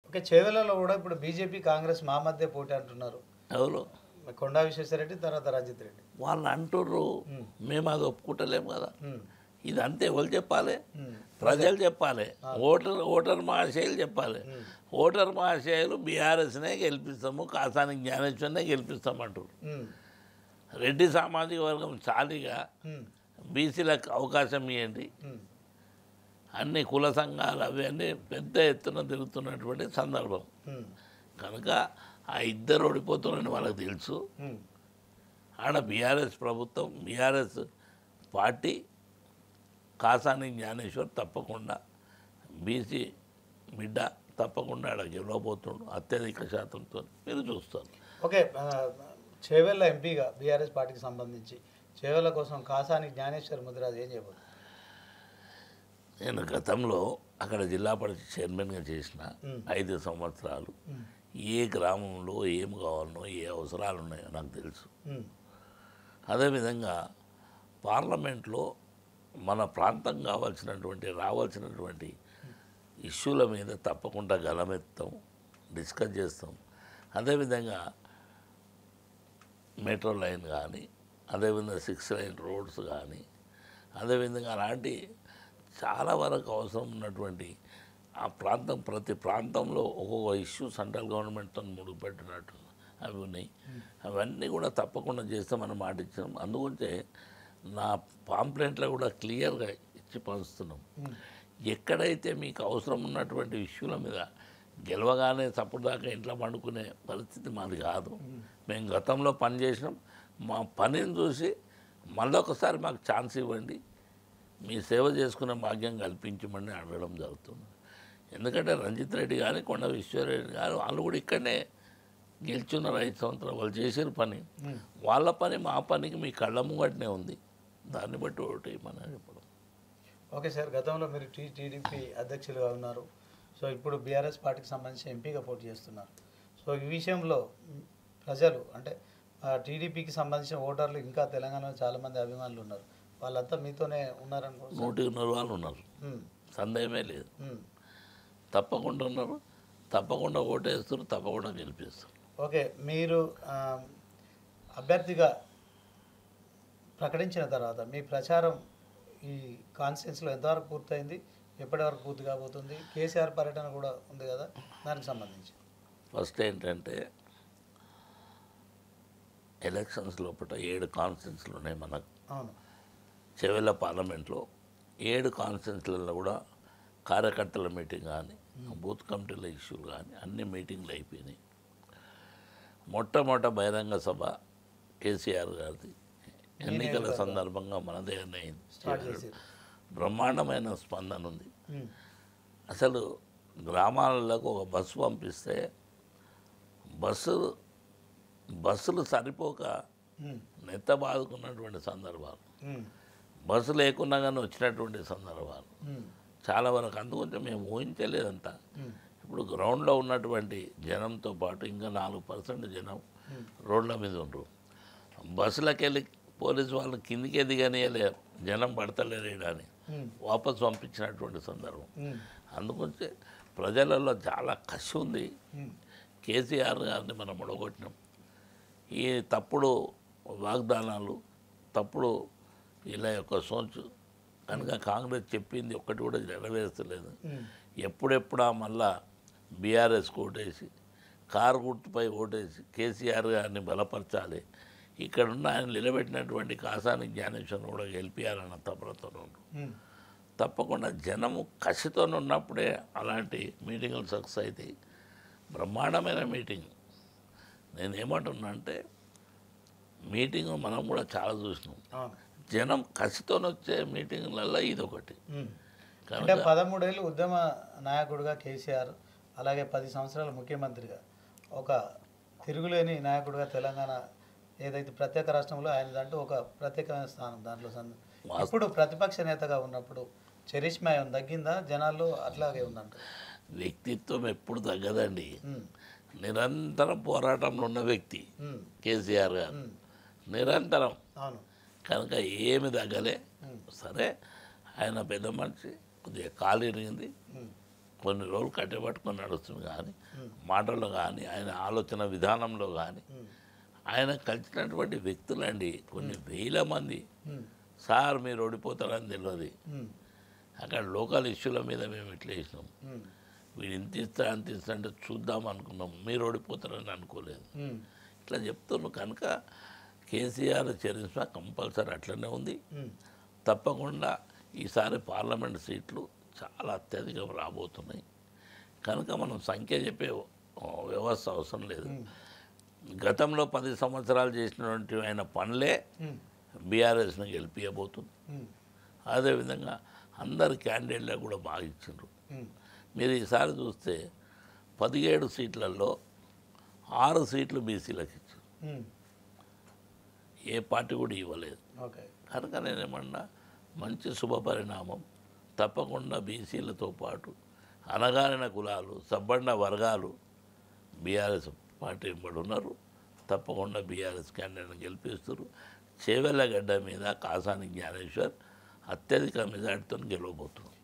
Okay. చేవెళ్లలో కూడా ఇప్పుడు BJP Congress మా మధ్య పోటీ అంటున్నారు. ఎవరు కొండా విశ్వేశ్వరరెడ్డి తర్వాత రంజిత్ రెడ్డి. వాళ్ళు అంటుర్రు, మేము అది ఒప్పుకుంటలేము కదా. ఉమ్, ఇది అంతే ఎవరు చెప్పాలి? ఉమ్, ప్రజలు చెప్పాలి, ఓటర్ మహాశయులు చెప్పాలి. ఓటర్ మహాశయులు బీఆర్ఎస్నే గెలిపిస్తాము, కాసాని జ్ఞానేశ్వరనే గెలిపిస్తామంటారు. ఉమ్, రెడ్డి సామాజిక వర్గం చాలీగా ఉమ్, బీసీలకు అవకాశం ఇవ్వండి. ఉమ్, అన్ని కుల సంఘాలు అవన్నీ పెద్ద ఎత్తున తిరుగుతున్నటువంటి సందర్భం ఉమ్, కనుక ఆ ఇద్దరు ఓడిపోతున్నారని వాళ్ళకి తెలుసు. ఉమ్, ఆడ బీఆర్ఎస్ ప్రభుత్వం, బీఆర్ఎస్ పార్టీ కాసాని జ్ఞానేశ్వర్ తప్పకుండా బీసీ బిడ్డ తప్పకుండా ఆడ గెలవబోతుండు అత్యధిక శాతంతో. మీరు చూస్తారు. ఓకే. చేవెళ్ళ ఎంపీగా బీఆర్ఎస్ పార్టీకి సంబంధించి చేవెళ్ళ కోసం కాసాని జ్ఞానేశ్వర్ ముదిరాజు ఏం చేయబోతుంది? నేను గతంలో అక్కడ జిల్లా పరిషత్ చైర్మన్గా చేసిన 5 సంవత్సరాలు ఏ గ్రామంలో ఏం కావాలనో ఏ అవసరాలు ఉన్నాయో నాకు తెలుసు. ఉమ్, అదేవిధంగా పార్లమెంట్లో మన ప్రాంతం రావాల్సినటువంటి ఇష్యూల మీద తప్పకుండా గలమెత్తాం, డిస్కస్ చేస్తాం. అదేవిధంగా మెట్రో లైన్ కానీ, అదేవిధంగా 6 లైన్ రోడ్స్ కానీ, అదేవిధంగా అలాంటి చాలా వరకు అవసరం ఉన్నటువంటి ఆ ప్రాంతం, ప్రతి ప్రాంతంలో ఒక్కొక్క ఇష్యూ సెంట్రల్ గవర్నమెంట్తో ముడిపెట్టినట్టు అవి ఉన్నాయి. అవన్నీ కూడా తప్పకుండా చేస్తామని మాట ఇచ్చినాం. అందుకుంటే నా పాంప్లెంట్లో కూడా క్లియర్గా ఇచ్చి పంచుతున్నాం. ఎక్కడైతే మీకు అవసరం ఉన్నటువంటి ఇష్యూల మీద గెలవగానే సపోర్ట్ దాకా ఇంట్లో పండుకునే పరిస్థితి మాది కాదు. మేము గతంలో పని చేసినాం. మా పనిని చూసి మళ్ళొకసారి మాకు ఛాన్స్ ఇవ్వండి, మీ సేవ చేసుకునే భాగ్యం కల్పించమని అడగడం జరుగుతుంది. ఎందుకంటే రంజిత్ రెడ్డి కానీ, కొండ విశ్వేశ్వరరెడ్డి గారు వాళ్ళు కూడా ఇక్కడనే గెలుచున్నారు 5 సంవత్సరాలు. వాళ్ళు చేసిన పని, వాళ్ళ పని మా పనికి మీ కళ్ళ ముంగటనే ఉంది. దాన్ని బట్టి ఒకటి మనం చెప్పడం. ఓకే సార్, గతంలో మీరు టీడీపీ అధ్యక్షులుగా ఉన్నారు. సో ఇప్పుడు బీఆర్ఎస్ పార్టీకి సంబంధించి ఎంపీగా పోటీ చేస్తున్నారు. సో ఈ విషయంలో ప్రజలు అంటే టీడీపీకి సంబంధించిన ఓటర్లు ఇంకా తెలంగాణలో చాలామంది అభిమానులు ఉన్నారు. వాళ్ళంతా మీతోనే ఉన్నారనుకో. 100 వాళ్ళు ఉన్నారు, సందేహమే లేదు. తప్పకుండా ఉన్నారు, తప్పకుండా ఓటేస్తారు, తప్పకుండా గెలిపిస్తారు. ఓకే. మీరు అభ్యర్థిగా ప్రకటించిన తర్వాత మీ ప్రచారం ఈ కాన్స్టిట్యున్సీలో ఎంతవరకు పూర్తయింది, ఎప్పటి వరకు పూర్తి కాబోతుంది? కేసీఆర్ పర్యటన కూడా ఉంది కదా, దానికి సంబంధించి ఫస్ట్ ఏంటంటే ఎలక్షన్స్ లోపల 7 కాన్స్టిట్యున్సీలు ఉన్నాయి మనకు. అవును. చెవెళ్ళ పార్లమెంట్లో 7 కాన్స్టిట్యున్సీలలో కూడా కార్యకర్తల మీటింగ్ కానీ, బూత్ కమిటీల ఇష్యూలు కానీ అన్ని మీటింగ్లు అయిపోయినాయి. మొట్టమొదట బహిరంగ సభ కేసీఆర్ గారిది ఎన్నికల సందర్భంగా మన దగ్గరనే అయింది. బ్రహ్మాండమైన స్పందన ఉంది. అసలు గ్రామాలకు ఒక బస్సు పంపిస్తే బస్సులు సరిపోక నెత్త బాదుకున్నటువంటి సందర్భాలు, బస్సు లేకున్నా కానీ వచ్చినటువంటి సందర్భాలు చాలా వరకు. అందుకుంటే మేము ఊహించలేదంతా. ఇప్పుడు గ్రౌండ్లో ఉన్నటువంటి జనంతో పాటు ఇంకా 4% జనం రోడ్ల మీద ఉండరు. బస్సులకు వెళ్ళి పోలీసు వాళ్ళు కిందికి దిగనియలే, జనం పడతలేదని వాపసు పంపించినటువంటి సందర్భం. అందుకొచ్చే ప్రజలలో చాలా కసి ఉంది. కేసీఆర్ గారిని మనం ఒడగొట్టినాం. ఈ తప్పుడు వాగ్దానాలు, తప్పుడు ఇలా యొక్క సోంచు కనుక కాంగ్రెస్ చెప్పింది ఒక్కటి కూడా నెరవేర్చలేదు. ఎప్పుడెప్పుడా మళ్ళా బీఆర్ఎస్ ఓటేసి, కారు గుర్తుపై ఓటేసి కేసీఆర్ గారిని బలపరచాలి, ఇక్కడున్న ఆయన నిలబెట్టినటువంటి కాసాని జ్ఞానేశ్వరం కూడా గెలిపించాలన్న తపనతో ఉండు. తప్పకుండా జనము కసితో ఉన్నప్పుడే అలాంటి మీటింగులు సక్సెస్ అవుతాయి. బ్రహ్మాండమైన మీటింగ్. నేనేమంటున్నా అంటే మీటింగ్ మనం కూడా చాలా చూసినాం. జనం కసితో వచ్చే మీటింగ్లలో ఇది ఒకటి. అంటే 13 ఏళ్ళు ఉద్యమ నాయకుడిగా కేసీఆర్, అలాగే 10 సంవత్సరాలు ముఖ్యమంత్రిగా ఒక తిరుగులేని నాయకుడిగా తెలంగాణ ఏదైతే ప్రత్యేక రాష్ట్రంలో ఆయనదంటూ ఒక ప్రత్యేకమైన స్థానం. దాంట్లో ఇప్పుడు ప్రతిపక్ష నేతగా ఉన్నప్పుడు చరిష్మయం తగ్గిందా జనాల్లో, అట్లాగే ఉందంట? వ్యక్తిత్వం ఎప్పుడు తగ్గదండి. నిరంతరం పోరాటంలో ఉన్న వ్యక్తి కేసీఆర్ గారు, నిరంతరం. కనుక ఏమి తగ్గలే. సరే, ఆయన పెద్ద మనిషి, కొద్దిగా కాలు ఇరిగింది, కొన్ని రోజులు కట్టబట్టుకొని నడుస్తుంది కానీ మాటల్లో కానీ ఆయన ఆలోచన విధానంలో కానీ ఆయన కలిసినటువంటి వ్యక్తులండి కొన్ని వేల మంది సార్ మీరు ఓడిపోతారని తెలియదు. అక్కడ లోకల్ ఇష్యూల మీద మేము ఇట్లా వేసినాం, వీడు ఇంత ఇస్తా అంత ఇస్తా అంటే చూద్దాం అనుకున్నాం, మీరు ఓడిపోతారని అనుకోలేదు. ఇట్లా చెప్తున్నాను కనుక కేసీఆర్ చరిత్ర కంపల్సరీ అట్లనే ఉంది. తప్పకుండా ఈసారి పార్లమెంట్ సీట్లు చాలా అత్యధికం రాబోతున్నాయి కనుక మనం సంఖ్య చెప్పే వ్యవస్థ అవసరం లేదు. గతంలో 10 సంవత్సరాలు చేసినటువంటి ఆయన పనులే బీఆర్ఎస్ని గెలిపించబోతుంది. అదేవిధంగా అందరు క్యాండిడేట్లకు కూడా బాగా ఇచ్చిండ్రు. మీరు ఈసారి చూస్తే 17 సీట్లలో 6 సీట్లు బీసీలకు ఇచ్చారు, ఏ పార్టీ కూడా ఇవ్వలేదు. కనుక నేనేమన్నా మంచి శుభపరిణామం. తప్పకుండా బీసీలతో పాటు అణగారిన కులాలు సబ్బండ వర్గాలు బీఆర్ఎస్ పార్టీ వెంబడి ఉన్నారు. తప్పకుండా బీఆర్ఎస్ క్యాండిడేట్ని గెలిపిస్తారు. చేవెళ్ళగడ్డ మీద కాసాని జ్ఞానేశ్వర్ అత్యధిక మెజార్టీతో గెలవబోతున్నారు.